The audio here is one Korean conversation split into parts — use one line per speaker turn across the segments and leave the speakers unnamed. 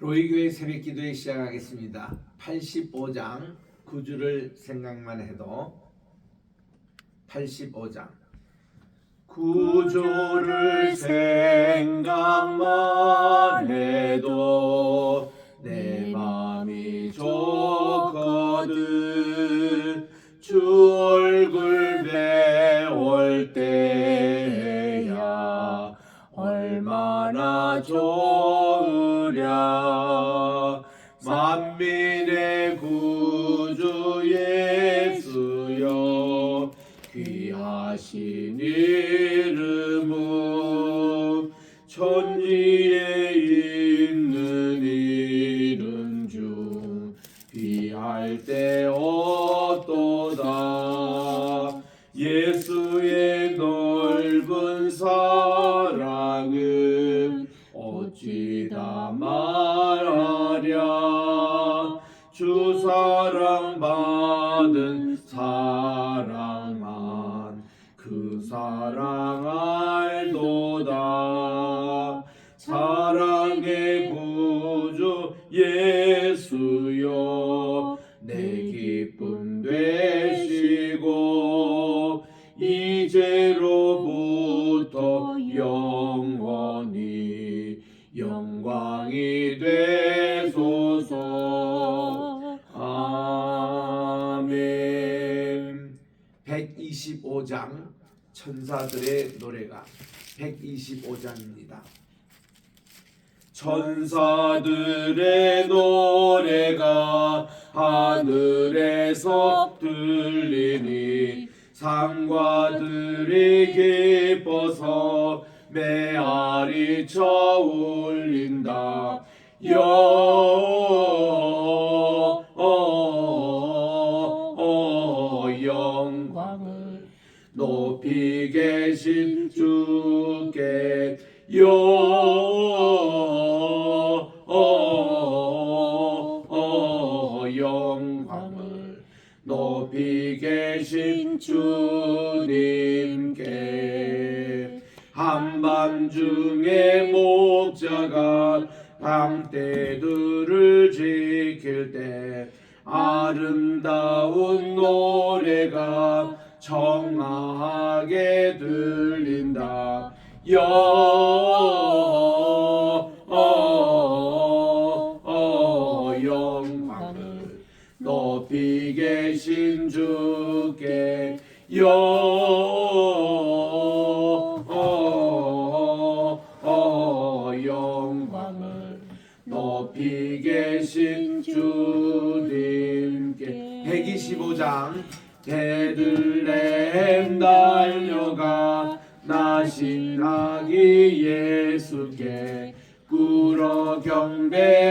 로이교회 새벽기도에 시작하겠습니다. 85장 9주를 생각만 해도 85장 9주를 생각만 해도 내 맘이 좋거든. 주 얼굴 배울 때야 얼마나 좋으랴. 만민의 구주 예수여 귀하신 이름은 천지에 있는 이름 중 귀할 때 없도다. 예수의 넓은 사랑은 어찌 다 말하랴. 주 사랑 받은 사랑만 그 사랑 알도다. 사랑의 구주 예수여 내 기쁨 되시고 이제로부터 영원히 영광이 되소서. 아멘. 125장 천사들의 노래가 125장입니다. 천사들의 노래가 하늘에서 들리니 상과 들이 기뻐서 메아리 쳐 울린다. 영광을 높이 계신 주께 영광을 높이 계신 주님께. 한밤중에 목자가 방떼들을 지킬 때 아름다운 노래가 청아하게 들린다. 영광을 높이 계신 주께 영광을 높이 계신 주님께. 125장 베들레헴 달려가 나신 아기 예수께 꿇어 경배합시다.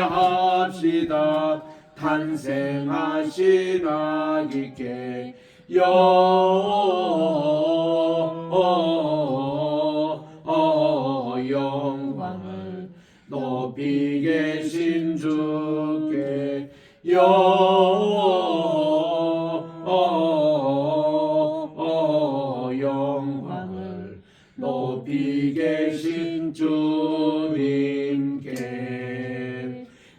탄생하신 아기께 영광을 높이 계신 주께 영광을 높이 계신 주님께.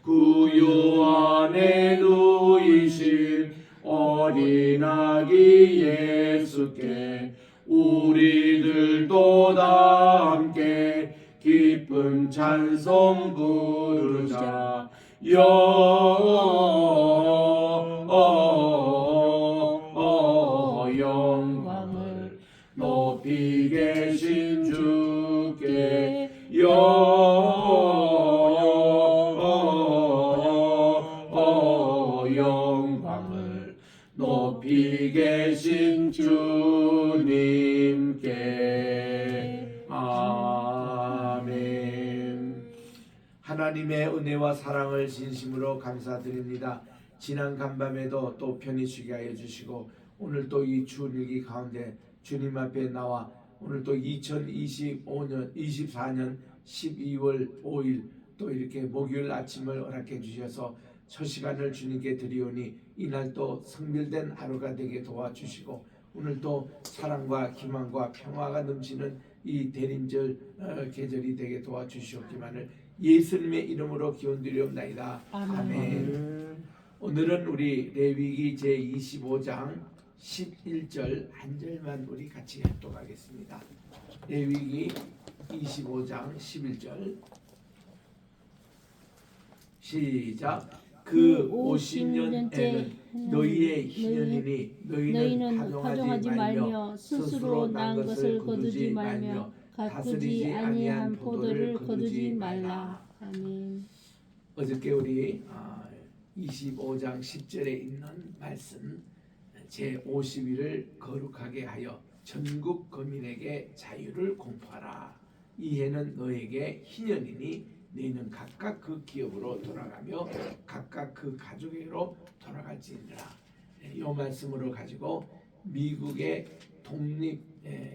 구유 안에 누이신 어린 아기 예수께 우리들도 다 함께 기쁜 찬송 부르자. 영광을 높이 계신 주께 영광을 높이 계신 주님께. 아멘. 하나님의 은혜와 사랑을 진심으로 감사드립니다. 지난 간밤에도 또 편히 쉬게 하여 주시고 오늘 또 이 추운 일기 가운데 주님 앞에 나와 오늘 또 2024년 12월 5일 또 이렇게 목요일 아침을 허락해 주셔서 첫 시간을 주님께 드리오니 이날 또 성별된 하루가 되게 도와주시고 오늘 또 사랑과 기망과 평화가 넘치는 이 대림절 계절이 되게 도와주시옵기만을 예수님의 이름으로 기원드리옵나이다.
아멘.
아멘. 오늘은 우리 레위기 제25장 11절 한 절만 우리 같이 합독하겠습니다. 레위기 25장 11절 시작. 그 50년에는 너희의 희년이니 너희는 파종하지 말며 스스로 난 것을 거두지 말며 다스리지 아니한 포도를 거두지 말라.
아멘.
어저께 우리 25장 10절에 있는 말씀 제50일을 거룩하게 하여 전국 거민에게 자유를 공포하라. 이 해는 너에게 희년이니 너희는 각각 그 기업으로 돌아가며 각각 그 가족에게로 돌아갈지니라. 이 말씀으로 가지고 미국의 독립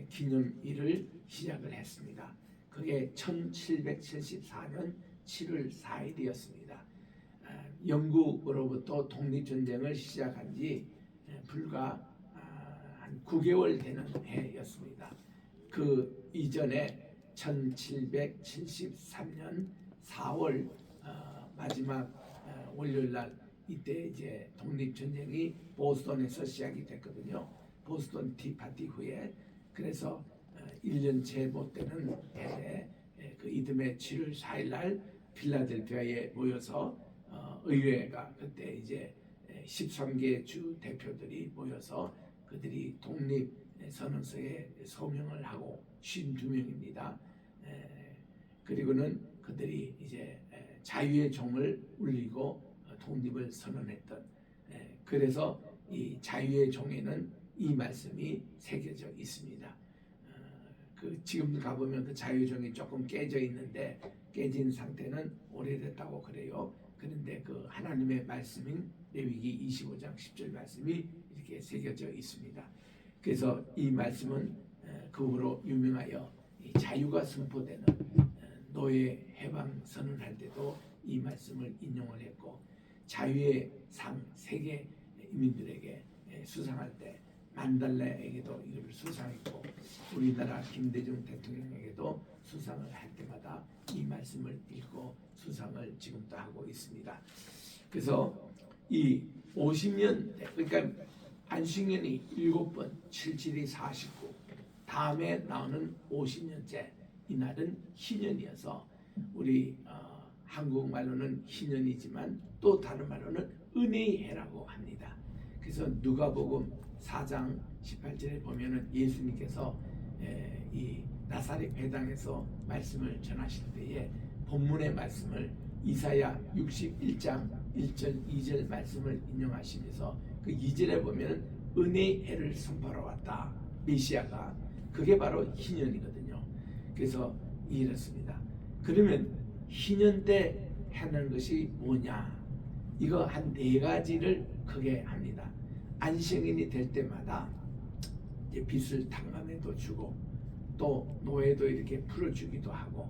기념일을 시작을 했습니다. 그게 1774년 7월 4일이었습니다. 영국으로부터 독립전쟁을 시작한 지 불과 한 9개월 되는 해였습니다. 그 이전에 1773년 4월 마지막 월요일날 이때 이제 독립전쟁이 보스턴에서 시작이 됐거든요. 보스턴 티파티 후에. 그래서 1년째 못 되는 해에 그 이듬해 7월 4일날 필라델피아에 모여서 의회가 그때 이제 13개 주 대표들이 모여서 그들이 독립 선언서에 서명을 하고 52명입니다. 그리고는 그들이 이제 자유의 종을 울리고 독립을 선언했던, 그래서 이 자유의 종에는 이 말씀이 새겨져 있습니다. 지금 가보면 그 자유의 종이 조금 깨져 있는데 깨진 상태는 오래됐다고 그래요. 그런데 그 하나님의 말씀인 레위기 25장 10절 말씀이 이렇게 새겨져 있습니다. 그래서 이 말씀은 그 후로 유명하여 이 자유가 선포되는 노예 해방 선언할 때도 이 말씀을 인용을 했고, 자유의 상 세계 인민들에게 수상할 때 만달라에게도 이를 수상했고, 우리나라 김대중 대통령에게도 수상을 할 때마다 이 말씀을 읽고 수상을 지금도 하고 있습니다. 그래서 이 50년, 그러니까 안식년이 7번, 77이 49, 다음에 나오는 50년째, 이날은 희년이어서 우리 한국말로는 희년이지만 또 다른 말로는 은혜의 해라고 합니다. 그래서 누가복음 4장 18절에 보면은 예수님께서 이 나사렛 회당에서 말씀을 전하실 때에 본문의 말씀을 이사야 61장 1절 2절 말씀을 인용하시면서 그 2절에 보면 은혜의 해를 선포하러 왔다. 메시아가. 그게 바로 희년이거든요. 그래서 이렇습니다. 그러면 희년 때 하는 것이 뭐냐? 이거 한 4가지를 크게 합니다. 안식년이 될 때마다 이제 빚을 탕감해도 주고, 또 노예도 이렇게 풀어주기도 하고,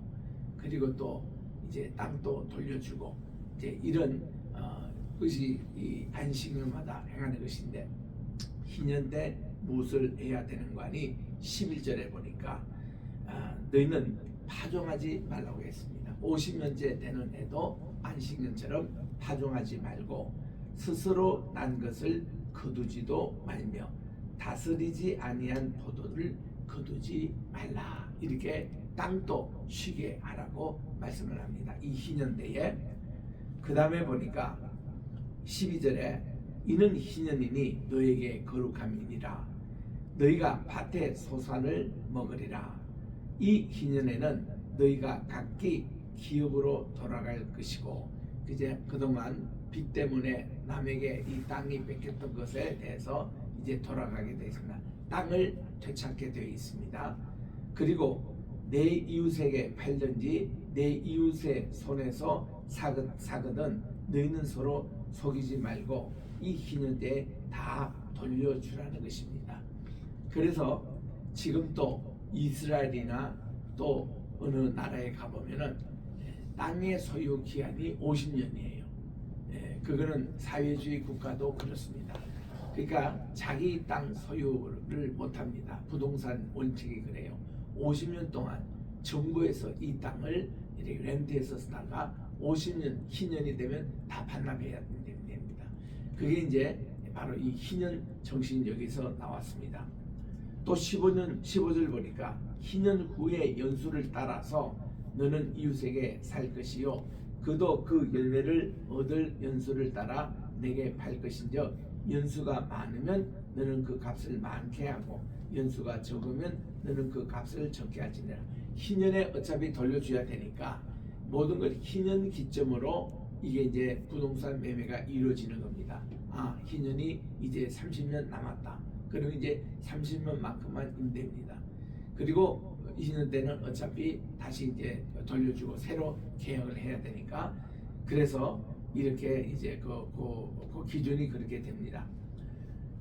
그리고 또 이제 땅도 돌려주고, 이제 이런 것이 이 안식년마다 행하는 것인데, 희년 때 무엇을 해야 되는 거 아니? 11절에 보니까 너희는 파종하지 말라고 했습니다. 50년째 되는 해도 안식년처럼 파종하지 말고 스스로 난 것을 거두지도 말며 다스리지 아니한 포도를 거두지 말라. 이렇게 땅도 쉬게 하라고 말씀을 합니다. 이 희년대에. 그 다음에 보니까 12절에 이는 희년이니 너에게 거룩함이니라. 너희가 밭의 소산을 먹으리라. 이 희년에는 너희가 각기 기업으로 돌아갈 것이고, 이제 그동안 빚 때문에 남에게 이 땅이 뺏겼던 것에 대해서 이제 돌아가게 되어 있습니다. 땅을 되찾게 되어 있습니다. 그리고 내 이웃에게 팔든지 내 이웃의 손에서 사거든 너희는 서로 속이지 말고 이 희년 때에 다 돌려주라는 것입니다. 그래서 지금 또 이스라엘이나 또 어느 나라에 가보면은 땅의 소유 기한이 50년이에요. 그거는 사회주의 국가도 그렇습니다. 그러니까 자기 땅 소유를 못합니다. 부동산 원칙이 그래요. 50년 동안 정부에서 이 땅을 이렇게 렌트해서 쓰다가 50년 희년이 되면 다 반납해야 됩니다. 그게 이제 바로 이 희년 정신 여기서 나왔습니다. 또 15절 보니까 희년 후에 연수를 따라서 너는 이웃에게 살 것이요 그도 그 열매를 얻을 연수를 따라 내게 팔 것인즉 연수가 많으면 너는 그 값을 많게 하고 연수가 적으면 너는 그 값을 적게 하지니라. 희년에 어차피 돌려줘야 되니까 모든 걸 희년 기점으로 이게 이제 부동산 매매가 이루어지는 겁니다. 희년이 이제 30년 남았다. 그러면 이제 30년만큼만 임대입니다. 그리고 20년 때는 어차피 다시 이제 돌려주고 새로 계약을 해야 되니까 그래서 이렇게 이제 그 기준이 그렇게 됩니다.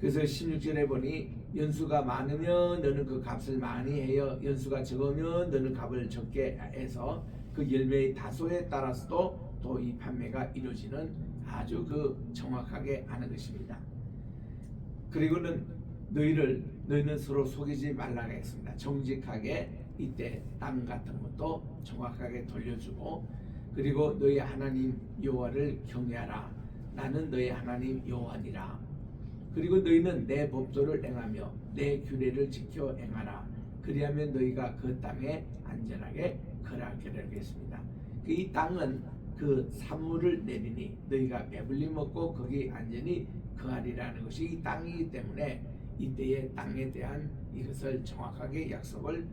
그래서 16절에 보니 연수가 많으면 너는 그 값을 많이 해요. 연수가 적으면 너는 값을 적게 해서 그 열매의 다소에 따라서도 또 이 판매가 이루어지는 아주 정확하게 하는 것입니다. 그리고는 너희는 서로 속이지 말라고 했습니다. 정직하게 이때 땅 같은 것도 정확하게 돌려주고 그리고 너희 하나님 여호와를 경외하라. 나는 너희 하나님 여호와니라. 그리고 너희는 내 법도를 행하며 내 규례를 지켜 행하라. 그리하면 너희가 그 땅에 안전하게 거하리라. 이 땅은 그 산물을 내리니 너희가 배불리 먹고 거기 안전히 거하리라는 것이 이 땅이기 때문에 이때의 땅에 대한 이것을 정확하게 약속을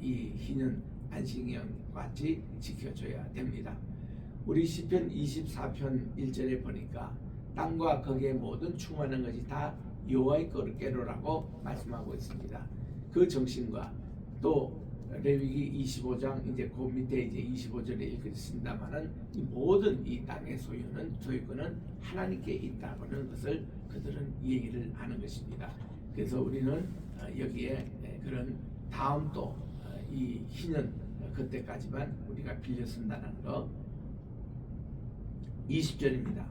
이 희년 안식년 같이 지켜줘야 됩니다. 우리 시편 24편 1절에 보니까 땅과 거기에 모든 충만한 것이 다 여호와의 거룩게로라고 말씀하고 있습니다. 그 정신과 또 레위기 25장 이제 그 밑에 이제 25절에 읽습니다만은 이 모든 이 땅의 소유권은 하나님께 있다고는 것을 그들은 얘기를 하는 것입니다. 그래서 우리는 여기에 그런 다음 또 이 희년 그때까지만 우리가 빌려 쓴다는 거. 20절입니다.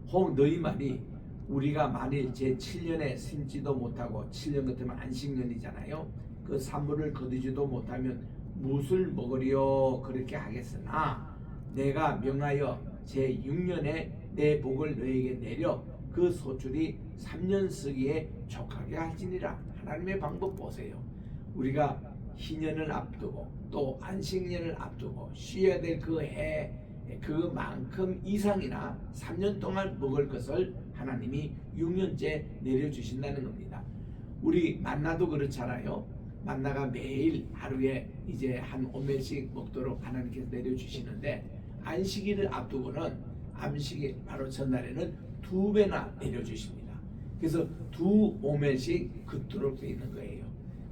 혹 너희 말이 우리가 만일 제 7년에 심지도 못하고 7년 같으면 안식년이잖아요. 그 산물을 거두지도 못하면 무엇을 먹으리요 그렇게 하겠으나 내가 명하여 제 6년에 내 복을 너에게 내려 그 소출이 3년 쓰기에 족하게 할지니라. 하나님의 방법 보세요. 우리가 희년을 앞두고 또 안식년을 앞두고 쉬어야 될 그 해 그만큼 이상이나 3년 동안 먹을 것을 하나님이 6년째 내려주신다는 겁니다. 우리 만나도 그렇잖아요. 만나가 매일 하루에 이제 한 5매씩 먹도록 하나님께서 내려주시는데 안식일을 앞두고는 안식일 바로 전날에는 2배나 내려주십니다. 그래서 2오멜씩 긋도록 되어 있는 거예요.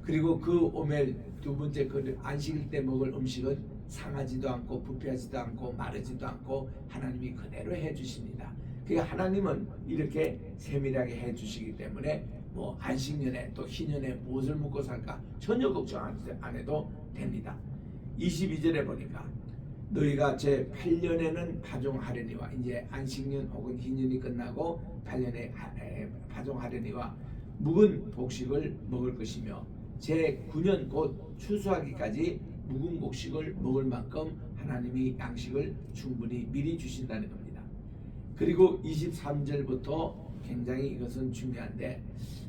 그리고 그 오멜 두 번째 그 안식일 때 먹을 음식은 상하지도 않고 부패하지도 않고 마르지도 않고 하나님이 그대로 해주십니다. 그러니까 하나님은 이렇게 세밀하게 해주시기 때문에 뭐 안식년에 또 희년에 무엇을 먹고 살까 전혀 걱정 안 해도 됩니다. 22절에 보니까 너희가 제 8년에는 파종하려니와 이제 안식년 혹은 희년이 끝나고 8년에 파종하려니와 묵은 곡식을 먹을 것이며 제 9년 곧 추수하기까지 묵은 곡식을 먹을 만큼 하나님이 양식을 충분히 미리 주신다는 겁니다. 그리고 23절부터 굉장히 이것은 중요한데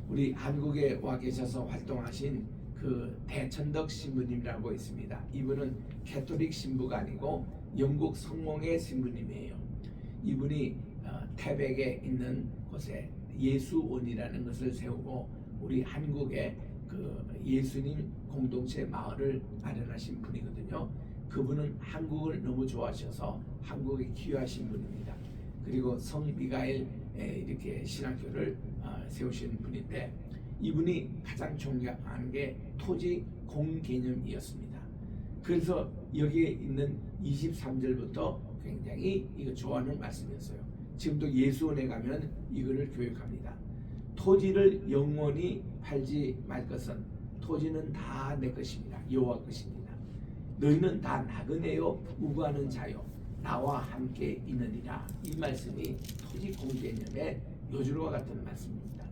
우리 한국에 와 계셔서 활동하신 그 대천덕 신부님이라고 있습니다. 이분은 캐톨릭 신부가 아니고 영국 성공의 신부님이에요. 이분이 태백에 있는 곳에 예수원이라는 것을 세우고 우리 한국에 그 예수님 공동체 마을을 마련하신 분이거든요. 그분은 한국을 너무 좋아하셔서 한국에 귀화하신 분입니다. 그리고 성 미가엘 이렇게 신학교를 세우신 분인데 이분이 가장 존경하는 게 토지 공개념이었습니다. 그래서 여기에 있는 23절부터 굉장히 이거 좋아하는 말씀이었어요. 지금도 예수원에 가면 이거를 교육합니다. 토지를 영원히 팔지 말 것은 토지는 다 내 것입니다. 여호와 것입니다. 너희는 다 나그네요 우고하는 자요 나와 함께 있느니라. 이 말씀이 토지 공개념의 요주로와 같은 말씀입니다.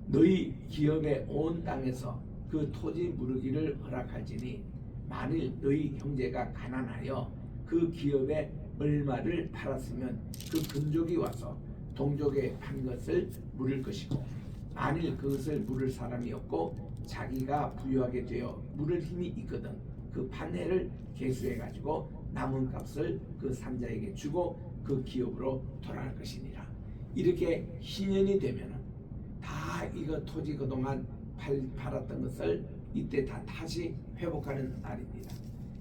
너희 기업의 온 땅에서 그 토지 무르기를 허락할지니 만일 너희 형제가 가난하여 그 기업에 얼마를 팔았으면 그 근족이 와서 동족에 판 것을 물을 것이고, 만일 그것을 물을 사람이 없고 자기가 부유하게 되어 물을 힘이 있거든 그 판례를 계수해 가지고 남은 값을 그 산자에게 주고 그 기업으로 돌아갈 것이니라. 이렇게 희년이 되면은 다 이거 토지 그동안 팔았던 것을 이때 다 다시 회복하는 날입니다.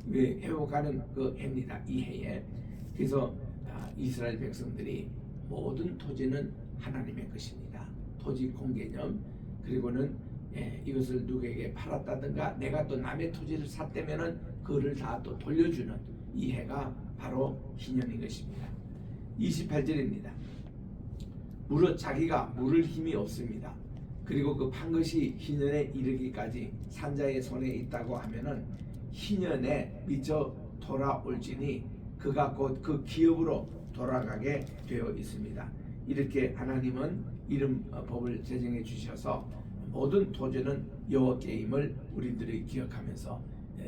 왜 회복하는 그 해입니다. 이 해에. 그래서 이스라엘 백성들이 모든 토지는 하나님의 것입니다. 토지 공개념, 그리고는 이것을 누구에게 팔았다든가 내가 또 남의 토지를 샀다면은 그거를 다 또 돌려주는 이 해가 바로 희년인 것입니다. 28절입니다. 자기가 물을 힘이 없습니다. 그리고 그 판 것이 희년에 이르기까지 산자의 손에 있다고 하면은 희년에 미쳐 돌아올지니 그가 곧 그 기업으로 돌아가게 되어 있습니다. 이렇게 하나님은 이름 법을 제정해 주셔서 모든 토지는 여호와께임을 우리들이 기억하면서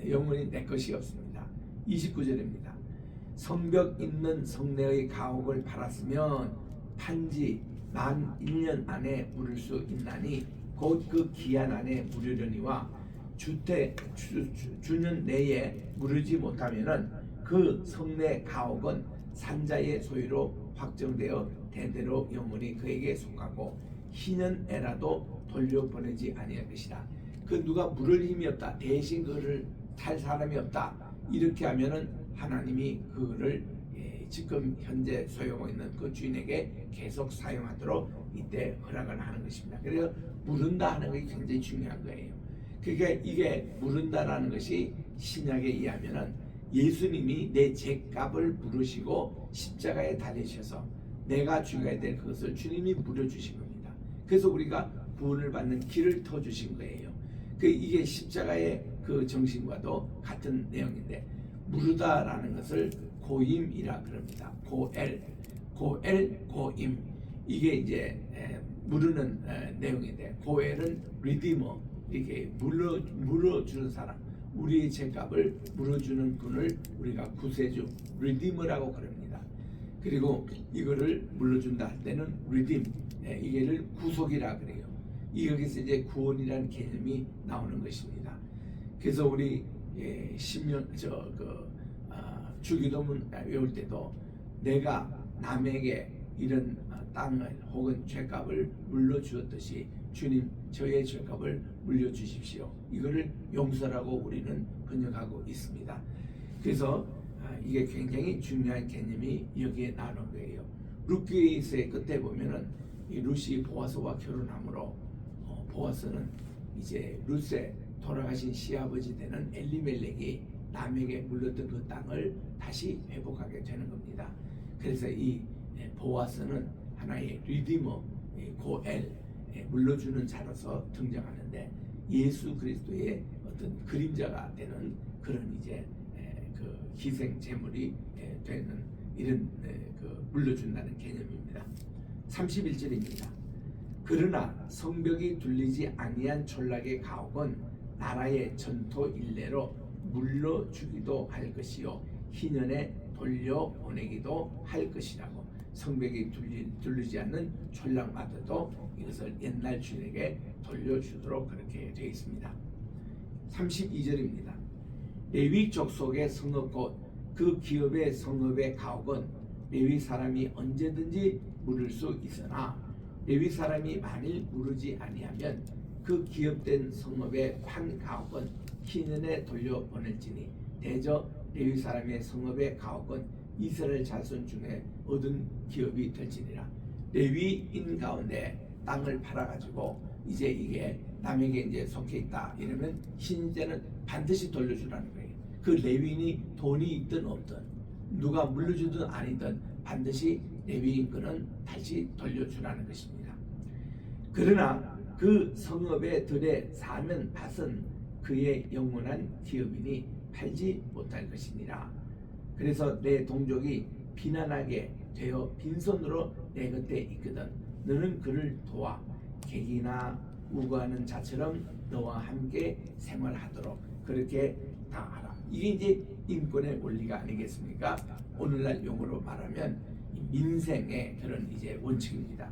영원히 내 것이 없습니다. 29절입니다. 성벽 있는 성내의 가옥을 팔았으면 판지 만 1년 안에 물을 수 있나니 곧 그 기한 안에 물으려니와 주년 내에 물으지 못하면은 그 성내 가옥은 산자의 소유로 확정되어 대대로 영원히 그에게 속하고 희년에라도 돌려보내지 아니할 것이다. 그 누가 물을 힘이 없다, 대신 그를 탈 사람이 없다, 이렇게 하면은 하나님이 그를 지금 현재 소유하고 있는 그 주인에게 계속 사용하도록 이때 허락을 하는 것입니다. 그래서 물은다 하는 것이 굉장히 중요한 거예요. 그러니까 이게 물은다라는 것이 신약에 의하면은 예수님이 내 죄값을 물으시고 십자가에 달리셔서 내가 죽어야 될 그것을 주님이 물어주신 겁니다. 그래서 우리가 구원을 받는 길을 터주신 거예요. 이게 십자가의 그 정신과도 같은 내용인데, 물으다라는 것을 고임이라 그럽니다. 고임. 이게 이제 물으는 내용인데, 고엘은 리디머, 이게 물어주는 사람, 우리의 죄값을 물어주는 분을 우리가 구세주, 리디머라고 그럽니다. 그리고 이거를 물어준다 할 때는 리딤, 이게를 구속이라 그래요. 여기서 이제 구원이라는 개념이 나오는 것입니다. 그래서 우리 주기도문 외울 때도 내가 남에게 이런 땅을 혹은 죄값을 물려주었듯이 주님 저의 죄값을 물려주십시오. 이거를 용서라고 우리는 번역하고 있습니다. 그래서 이게 굉장히 중요한 개념이 여기에 나오는 거예요. 룻기서의 끝에 보면은 이 룻이 보아스와 결혼함으로 보아스는 이제 룻의 돌아가신 시아버지 되는 엘리멜렉이 남에게 물렸던 그 땅을 다시 회복하게 되는 겁니다. 그래서 이 보아스는 하나의 리디머, 고엘, 물려주는 자로서 등장하는데, 예수 그리스도의 어떤 그림자가 되는 그런 이제 그 희생 제물이 되는 이런 그 물려준다는 개념입니다. 31절입니다. 그러나 성벽이 둘리지 아니한 촌락의 가옥은 나라의 전토 일례로 물려주기도 할 것이요 희년에 돌려보내기도 할 것이라고. 성벽이 둘리지 않는 촌락마저도 이것을 옛날 주인에게 돌려주도록 그렇게 되어 있습니다. 32절입니다. 레위 족속의 성읍 곧 그 기업의 성읍의 가옥은 레위 사람이 언제든지 물을 수 있으나 레위 사람이 만일 물으지 아니하면 그 기업된 성읍의 판 가옥은 희년에 돌려보낼지니 대저 레위 사람의 성읍의 가옥은 이스라엘 자손 중에 얻은 기업이 될지니라. 레위인 가운데 땅을 팔아가지고 이제 이게 남에게 이제 속해 있다 이러면 신제는 반드시 돌려주라는 거예요. 그 레위인이 돈이 있든 없든 누가 물려주든 아니든 반드시 레위인 거는 다시 돌려주라는 것입니다. 그러나 그 성읍의 들에 사는 밭은 그의 영원한 기업이니 팔지 못할 것이니라. 그래서 내 동족이 비난하게 되어 빈손으로 내 곁에 있거든 너는 그를 도와 객이나 우거하는 자처럼 너와 함께 생활하도록 그렇게 다 하라. 이게 이제 인권의 원리가 아니겠습니까? 오늘날 용어로 말하면 민생의 그런 이제 원칙입니다.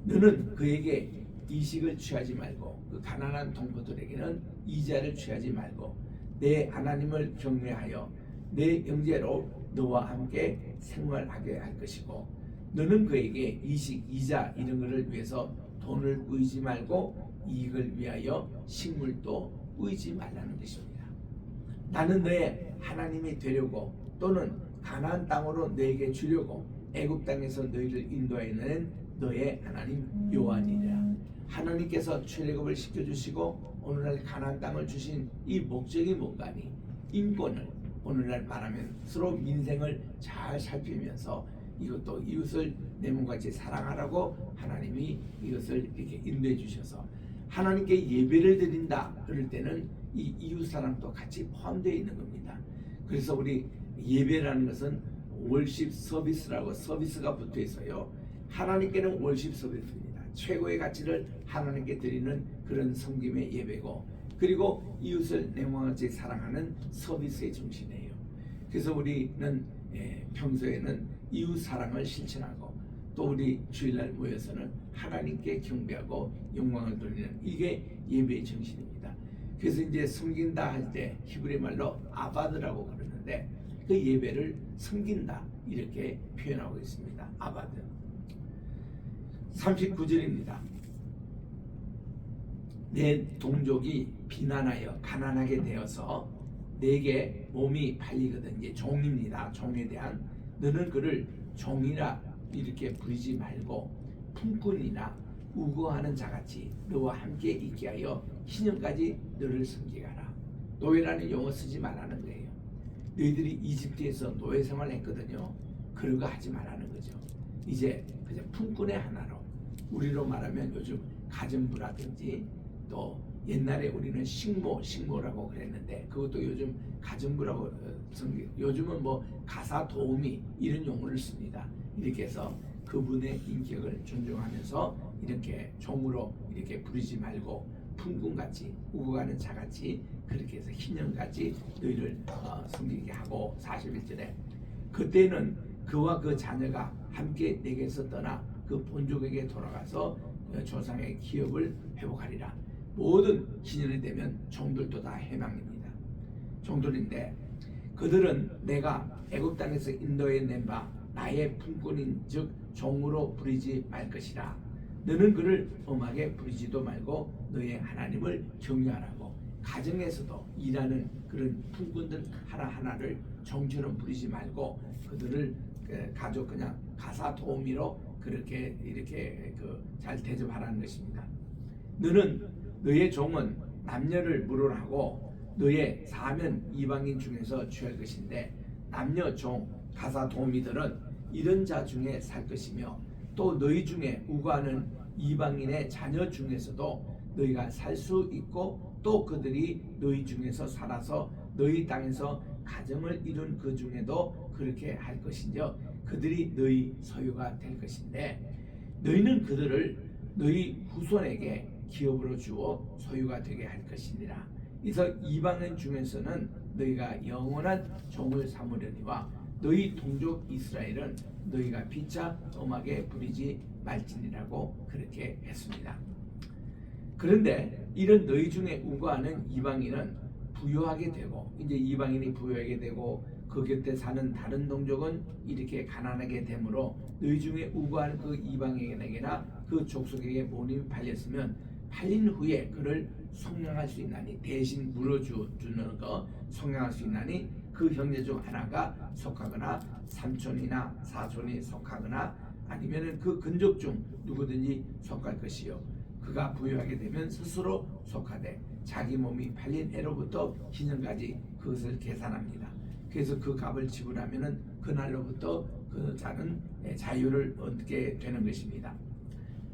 너는 그에게 이식을 취하지 말고 그 가난한 동포들에게는 이자를 취하지 말고 내 하나님을 경외하여 내 형제로 너와 함께 생활하게 할 것이고 너는 그에게 이식, 이자 이런 것을 위해서 돈을 꾸이지 말고 이익을 위하여 식물도 꾸이지 말라는 것입니다. 나는 너의 하나님이 되려고 또는 가나안 땅으로 너에게 주려고 애굽 땅에서 너희를 인도하여낸 너의 하나님 여호와니라. 하나님께서 출애굽을 시켜주시고 오늘날 가나안 땅을 주신 이 목적이 뭔가니 인권을 오늘날 말하면 서로 민생을 잘 살피면서 이것도 이웃을 내 몸같이 사랑하라고 하나님이 이것을 이렇게 인도해 주셔서 하나님께 예배를 드린다 그럴 때는 이 이웃 사랑도 같이 포함되어 있는 겁니다. 그래서 우리 예배라는 것은 월십 서비스라고 서비스가 붙어 있어요. 하나님께는 월십 서비스입니다. 최고의 가치를 하나님께 드리는 그런 섬김의 예배고 그리고 이웃을 내 몸같이 사랑하는 서비스의 중심이에요. 그래서 우리는 평소에는 이웃 사랑을 실천하고 또 우리 주일날 모여서는 하나님께 경배하고 영광을 돌리는 이게 예배의 정신입니다. 그래서 이제 섬긴다 할 때 히브리 말로 아바드라고 그러는데 그 예배를 섬긴다 이렇게 표현하고 있습니다. 아바드. 39절입니다. 내 동족이 비난하여 가난하게 되어서 내게 몸이 팔리거든. 이제 종입니다. 종에 대한 너는 그를 종이라 이렇게 부리지 말고 품꾼이나 우거하는 자같이 너와 함께 있게 하여 희년까지 너를 섬기가라. 노예라는 용어 쓰지 말라는 거예요. 너희들이 이집트에서 노예 생활을 했거든요. 그런 거 하지 말라는 거죠. 이제 그냥 품꾼의 하나로 우리로 말하면 요즘 가정부라든지 또 옛날에 우리는 식모라고 그랬는데 그것도 요즘 가정부라고 요즘은 뭐 가사 도우미 이런 용어를 씁니다. 이렇게 해서 그분의 인격을 존중하면서 이렇게 종으로 이렇게 부리지 말고 품꾼같이 우고가는 자같이 그렇게 해서 희년같이 너희를 섬기게 하고 41절에 그때는 그와 그 자녀가 함께 내게서 떠나 그 본족에게 돌아가서 조상의 기업을 회복하리라. 모든 희년이 되면 종들도 다 해망입니다. 종들인데 그들은 내가 애굽 땅에서 인도해 낸 바 나의 품꾼인 즉 종으로 부리지 말 것이라. 너는 그를 엄하게 부리지도 말고 너의 하나님을 경외하라고. 가정에서도 일하는 그런 품꾼들 하나하나를 종처럼 부리지 말고 그들을 가족 그냥 가사 도우미로 그렇게 이렇게 잘 대접하라는 것입니다. 너는 너의 종은 남녀를 물어하고 너의 사면 이방인 중에서 취할 것인데 남녀 종 가사 도우미들은 이런 자 중에 살 것이며 또 너희 중에 우고하는 이방인의 자녀 중에서도 너희가 살 수 있고 또 그들이 너희 중에서 살아서 너희 땅에서 가정을 이룬 그 중에도 그렇게 할 것인즉 그들이 너희 소유가 될 것인데 너희는 그들을 너희 후손에게 기업으로 주어 소유가 되게 할 것이니라. 그래서 이방인 중에서는 너희가 영원한 종을 삼으려니와 너희 동족 이스라엘은 너희가 피차 엄하게 부리지 말지니라고 그렇게 했습니다. 그런데 이런 너희 중에 우고하는 이방인은 부유하게 되고 이제 이방인이 부유하게 되고 그 곁에 사는 다른 동족은 이렇게 가난하게 되므로 너희 중에 우고하는 그 이방인에게나 그 족속에게 모임이 팔렸으면 팔린 후에 그를 속량할 수 있나니 대신 물어주는 거 속량할 수 있나니 그 형제 중 하나가 속하거나 삼촌이나 사촌이 속하거나 아니면은 그 근족 중 누구든지 속할 것이요 그가 부유하게 되면 스스로 속하되 자기 몸이 팔린 해로부터 희년까지 그것을 계산합니다. 그래서 그 값을 지불하면은 그날로부터 그 자는 자유를 얻게 되는 것입니다.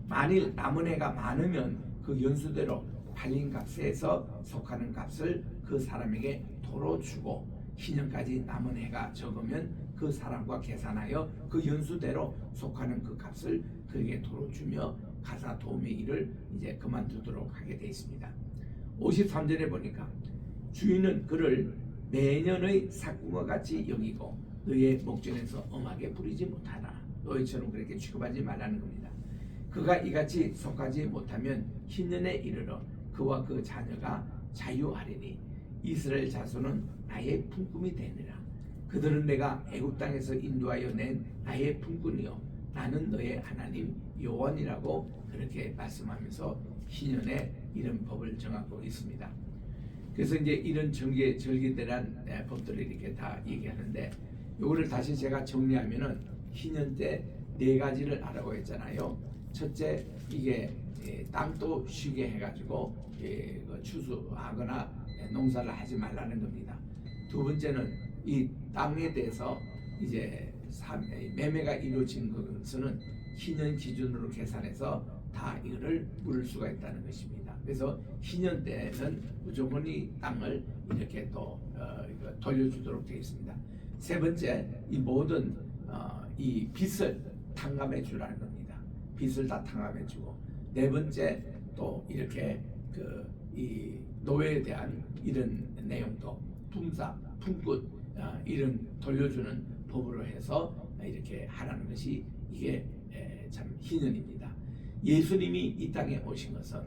만일 남은 해가 많으면 그 연수대로 팔린 값에서 속하는 값을 그 사람에게 도로 주고 희년까지 남은 해가 적으면 그 사람과 계산하여 그 연수대로 속하는 그 값을 그에게 도로 주며 가사 도우미 일을 이제 그만두도록 하게 되어 있습니다. 53절에 보니까 주인은 그를 매년의 삭궁과 같이 여기고 너의 목전에서 엄하게 부리지 못하라. 너희처럼 그렇게 취급하지 말라는 겁니다. 그가 이같이 속하지 못하면 희년에 이르러 그와 그 자녀가 자유하리니 이스라엘 자손은 나의 품꾼이 되느라. 그들은 내가 애굽 땅에서 인도하여 낸 나의 품꾼이요 나는 너의 하나님 여호와니라고 그렇게 말씀하면서 희년에 이런 법을 정하고 있습니다. 그래서 이제 이런 절기들한 법들을 이렇게 다 얘기하는데, 요거를 다시 제가 정리하면은 희년 때 네 가지를 하라고 했잖아요. 첫째, 이게 땅도 쉬게 해가지고 추수하거나 농사를 하지 말라는 겁니다. 두 번째는 이 땅에 대해서 이제 매매가 이루어진 것은 희년 기준으로 계산해서 다 이거를 물을 수가 있다는 것입니다. 그래서 희년 때는 무조건 이 땅을 이렇게 또 돌려주도록 되어 있습니다. 세 번째, 이 모든 이 빚을 탕감해 주라는 겁니다. 빚을 다 탕감해 주고, 네 번째 또 이렇게 이 노예에 대한 이런 내용도 품사, 품꾼 이런 돌려주는 법으로 해서 이렇게 하라는 것이 이게 참 희년입니다. 예수님이 이 땅에 오신 것은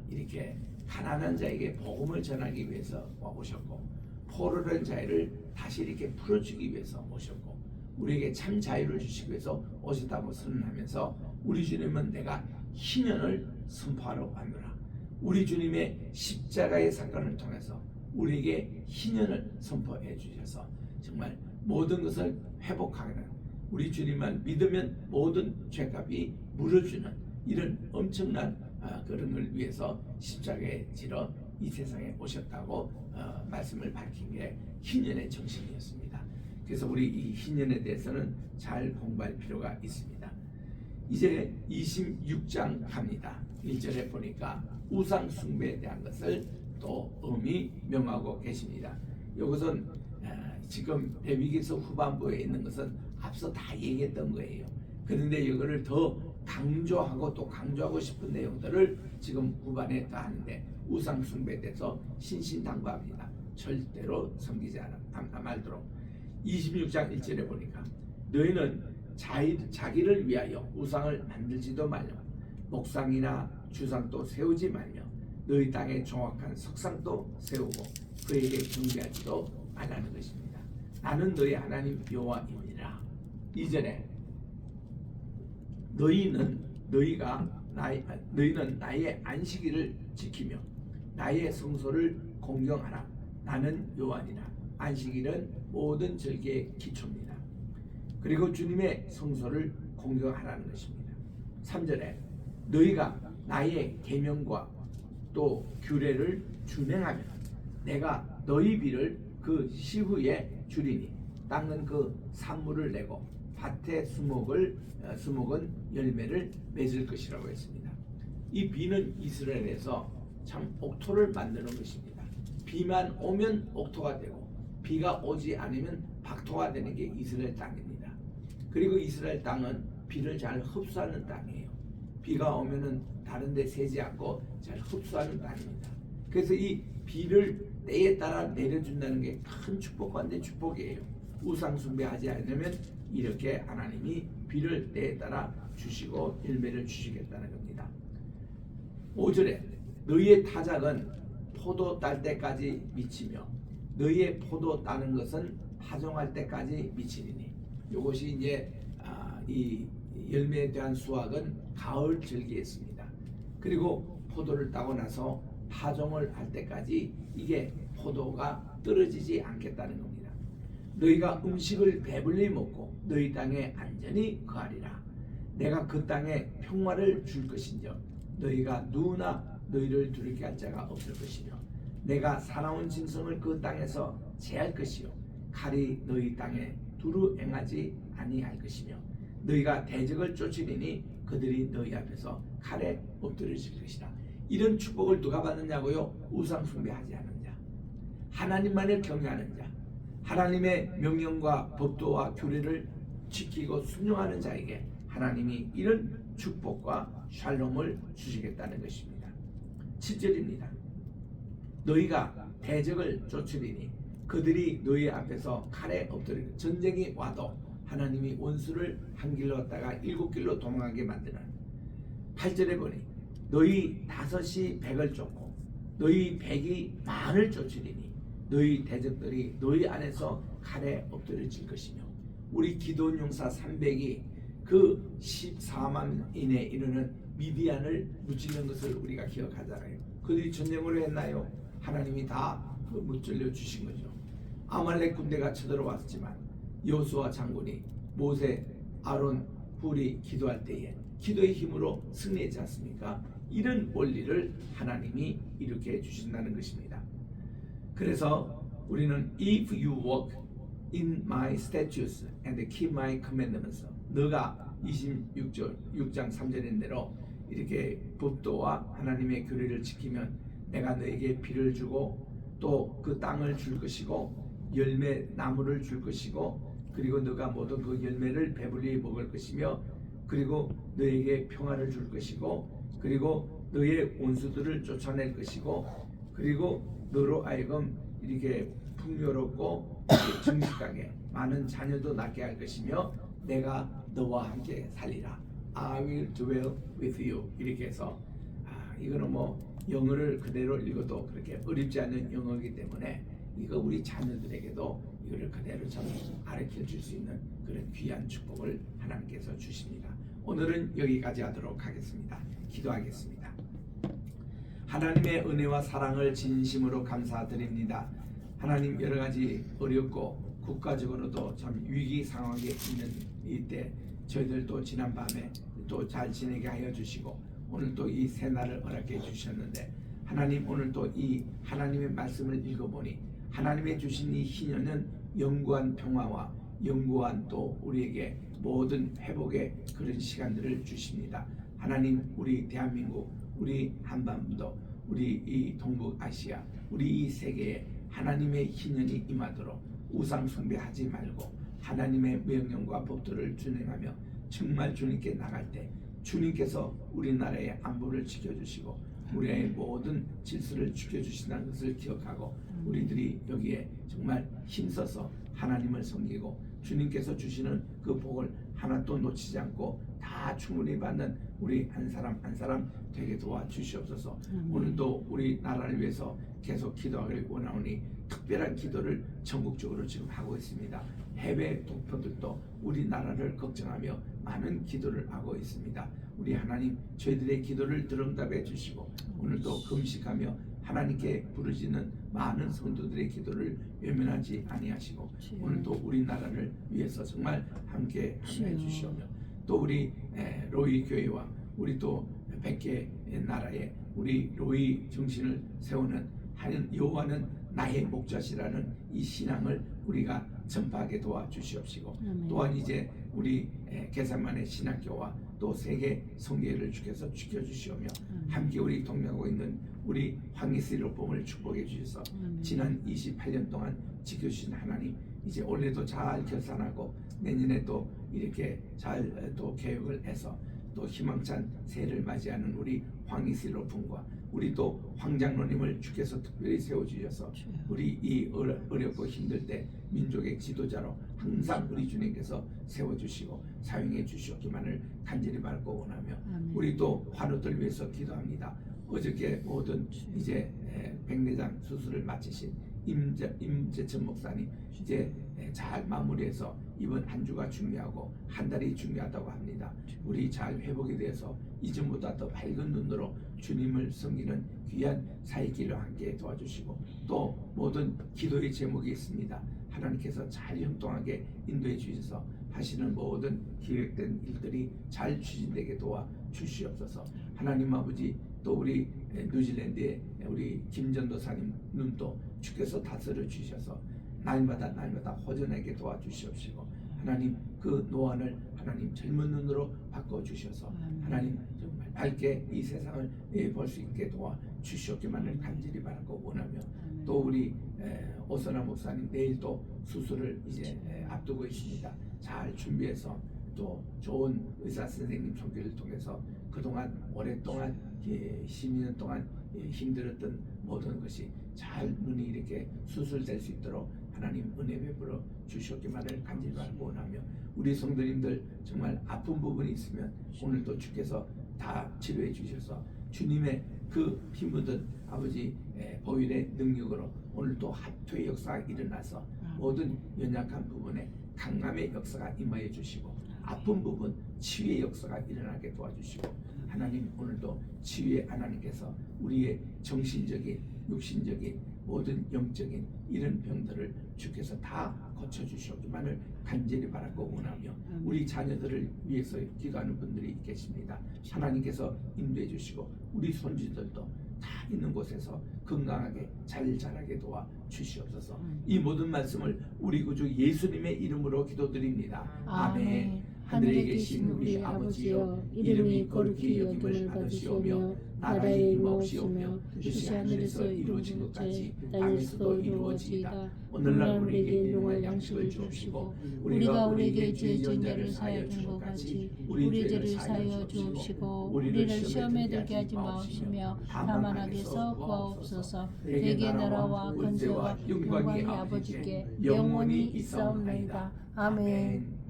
이렇게 가난한 자에게 복음을 전하기 위해서 오셨고, 포로된 자를 다시 이렇게 풀어주기 위해서 오셨고, 우리에게 참 자유를 주시기 위해서 오셨다고 선언하면서 우리 주님은 내가 희년을 선포하러 왔노라. 우리 주님의 십자가의 사건을 통해서 우리에게 희년을 선포해 주셔서 정말 모든 것을 회복하는, 우리 주님만 믿으면 모든 죄값이 물어주는 이런 엄청난 그런 걸 위해서 십자가에 지러 이 세상에 오셨다고 말씀을 밝힌 게 희년의 정신이었습니다. 그래서 우리 이 희년에 대해서는 잘 공부할 필요가 있습니다. 이제 26장 갑니다. 1절에 보니까 우상 숭배에 대한 것을 또 엄히 명하고 계십니다. 이것은 지금 레위기서 후반부에 있는 것은 앞서 다 얘기했던 거예요. 그런데 이거를 더 강조하고 또 강조하고 싶은 내용들을 지금 후반에 다 하는데, 우상 숭배에 대해서 신신당부합니다. 절대로 섬기지 말도록. 26장 1절에 보니까 너희는 자기를 위하여 우상을 만들지도 말며 목상이나 주상도 세우지 말며 너희 땅에 정확한 석상도 세우고 그에게 경배하지도 말라는 것입니다. 나는 너희 하나님 여호와이니라. 이전에 너희는 나의 안식일을 지키며 나의 성소를 공경하라. 나는 여호와니라. 안식일은 모든 절기의 기초입니다. 그리고 주님의 성소를 공경하라는 것입니다. 3절에 너희가 나의 계명과 또 규례를 준행하면 내가 너희 비를 그 시후에 주리니 땅은 그 산물을 내고 밭의 수목은 열매를 맺을 것이라고 했습니다. 이 비는 이스라엘에서 참 옥토를 만드는 것입니다. 비만 오면 옥토가 되고 비가 오지 않으면 박토가 되는 게 이스라엘 땅입니다. 그리고 이스라엘 땅은 비를 잘 흡수하는 땅이에요. 비가 오면은 다른 데 새지 않고 잘 흡수하는 땅입니다. 그래서 이 비를 때에 따라 내려준다는 게 큰 축복과 내 축복이에요. 우상 숭배하지 않으면 이렇게 하나님이 비를 때에 따라 주시고 열매를 주시겠다는 겁니다. 5절에 너희의 타작은 포도 딸 때까지 미치며 너희의 포도 따는 것은 파종할 때까지 미치리니. 이것이 이제 이 열매에 대한 수확은 가을 절기였습니다. 그리고 포도를 따고 나서 파종을 할 때까지 이게 포도가 떨어지지 않겠다는 겁니다. 너희가 음식을 배불리 먹고 너희 땅에 안전히 거하리라. 내가 그 땅에 평화를 줄 것인즉 너희가 누구나 너희를 두렵게 할 자가 없을 것이며 내가 사나운 짐승을 그 땅에서 제할 것이요 칼이 너희 땅에 두루 행하지 아니할 것이며 너희가 대적을 쫓으리니 그들이 너희 앞에서 칼에 엎드려질 것이라. 이런 축복을 누가 받느냐고요? 우상 숭배하지 않는 자, 하나님만을 경외하는 자, 하나님의 명령과 법도와 규례를 지키고 순종하는 자에게 하나님이 이런 축복과 샬롬을 주시겠다는 것입니다. 7절입니다. 너희가 대적을 쫓으리니 그들이 너희 앞에서 칼에 엎드리고 전쟁이 와도 하나님이 원수를 한 길로 왔다가 7길로 도망하게 만드는 8절에 보니 너희 5이 100을 쫓고 너희 100이 만을 쫓으리니 너희 대적들이 너희 안에서 칼에 엎드려질 것이며 우리 기드온 용사 300이 그 14만인에 이르는 미디안을 무찌른 것을 우리가 기억하잖아요. 그들이 전쟁으로 했나요? 하나님이 다 무찔러 주신 거죠. 아말렉 군대가 쳐들어왔지만 여호수아 장군이 모세, 아론, 훌이 기도할 때에 기도의 힘으로 승리했지 않습니까? 이런 원리를 하나님이 이렇게 해주신다는 것입니다. 그래서 우리는 If you walk in my statutes and keep my commandments, 너가 26장 3절인 대로 이렇게 법도와 하나님의 규례를 지키면 내가 너에게 비를 주고 또 그 땅을 줄 것이고 열매 나무를 줄 것이고 그리고 너가 모두 그 열매를 배불리 먹을 것이며 그리고 너에게 평화를 줄 것이고 그리고 너의 원수들을 쫓아낼 것이고 그리고 너로 하여금 이렇게 풍요롭고 정직하게 많은 자녀도 낳게 할 것이며 내가 너와 함께 살리라. I will dwell with you. 이렇게 해서 이거는 뭐 영어를 그대로 읽어도 그렇게 어렵지 않은 영어이기 때문에 이거 우리 자녀들에게도 이거를 그대로 좀 가르쳐 줄 수 있는 그런 귀한 축복을 하나님께서 주십니다. 오늘은 여기까지 하도록 하겠습니다. 기도하겠습니다. 하나님의 은혜와 사랑을 진심으로 감사드립니다. 하나님 여러 가지 어렵고 국가적으로도 참 위기 상황에 있는 이때 저희들도 지난 밤에 또 잘 지내게 하여 주시고 오늘 또 이 새날을 허락해 주셨는데 하나님 오늘 또 이 하나님의 말씀을 읽어보니 하나님의 주신 이 희년은 영구한 평화와 영구한 또 우리에게 모든 회복의 그런 시간들을 주십니다. 하나님 우리 대한민국 우리 한반도 우리 이 동북아시아 우리 이 세계에 하나님의 희년이 임하도록 우상 숭배하지 말고 하나님의 명령과 법도를 준행하며 정말 주님께 나갈 때 주님께서 우리나라의 안보를 지켜주시고 우리의 모든 질서를 지켜주신다는 것을 기억하고 우리들이 여기에 정말 힘써서 하나님을 섬기고 주님께서 주시는 그 복을 하나도 놓치지 않고 다 충분히 받는 우리 한 사람 한 사람 되게 도와주시옵소서. 오늘도 우리 나라를 위해서 계속 기도하기를 원하오니 특별한 기도를 전국적으로 지금 하고 있습니다. 해외 동포들도 우리나라를 걱정하며 많은 기도를 하고 있습니다. 우리 하나님 저희들의 기도를 들응답해 주시고 오늘도 금식하며 하나님께 부르짖는 많은 성도들의 기도를 외면하지 아니하시고 오늘도 우리나라를 위해서 정말 함께 해 주시오며 또 우리 로이 교회와 우리 또 100개 나라에 우리 로이 정신을 세우는 하는 여호와는 나의 목자시라는 이 신앙을 우리가 전파하게 도와주시옵시고 또한 이제 우리 계산만의 신학교와 또 세계 성교회를 주께서 지켜주시오며 함께 우리 동행하고 있는 우리 황희슬 법을 축복해 주셔서 지난 28년 동안 지켜주신 하나님 이제 올해도 잘 결산하고 내년에 또 이렇게 잘 또 계획을 해서 또 희망찬 새해를 맞이하는 우리 황희슬 오픈과 우리 또 황장로님을 주께서 특별히 세워주셔서 우리 이 어렵고 힘들 때 민족의 지도자로 항상 우리 주님께서 세워주시고 사용해 주시옵기만을 간절히 바라고 원하며 우리 또 환우들 위해서 기도합니다. 어저께 모든 이제 백내장 수술을 마치신 임재천 목사님 이제 잘 마무리해서 이번 한 주가 중요하고 한 달이 중요하다고 합니다. 우리 잘 회복에 대해서 이전보다 더 밝은 눈으로 주님을 섬기는 귀한 사역길을 함께 도와주시고 또 모든 기도의 제목이 있습니다. 하나님께서 잘 형통하게 인도해 주셔서 하시는 모든 기획된 일들이 잘 추진되게 도와 주시옵소서. 하나님 아버지 또 우리 뉴질랜드의 우리 김전도사님 눈도 주께서 다스려 주셔서 날마다 허전하게 도와주시옵시고 하나님 그 노안을 하나님 젊은 눈으로 바꿔주셔서 하나님 정말 밝게 이 세상을 볼 수 있게 도와주시옵기만을 간절히 바라고 원하며 또 우리 오선아 목사님 내일도 수술을 이제 앞두고 있습니다. 잘 준비해서 또 좋은 의사 선생님 총기를 통해서 그동안 오랫동안 10년 동안 힘들었던 모든 것이 잘 눈이 이렇게 수술될 수 있도록 하나님 은혜 베풀어 주셨기만을 간절히 바라고 원하며 우리 성도님들 정말 아픈 부분이 있으면 오늘도 주께서 다 치료해 주셔서 주님의 그 피 묻은 아버지 보혈의 능력으로 오늘도 합토의 역사가 일어나서 모든 연약한 부분에 강함의 역사가 임하여 주시고 아픈 부분 치유의 역사가 일어나게 도와주시고 하나님 오늘도 치유의 하나님께서 우리의 정신적인 육신적인 모든 영적인 이런 병들을 주께서 다 고쳐주시기만을 간절히 바라고 원하며 우리 자녀들을 위해서 기도하는 분들이 계십니다. 하나님께서 인도해 주시고 우리 손주들도 다 있는 곳에서 건강하게 잘 자라게 도와 주시옵소서. 이 모든 말씀을 우리 구주 예수님의 이름으로 기도드립니다. 아멘. 하늘에 계신 우리 아버지여 이름이 거룩히 여김을 받으시오며 나라의 임하옵시오며 뜻이 하늘에서 이루어진 것 같이 땅에서도 이루어지이다. 오늘날 우리에게 일용할 양식을 주옵시고 우리가 우리에게 죄 지은 자를 사하여 준 것 같이 우리 죄를 사하여 주옵시고 우리를 시험에 들게 하지 마옵시며 다만 악에서 구하옵소서. 대개 나라와 권세와 영광이 아버지께 영원히 있사옵나이다. 아멘.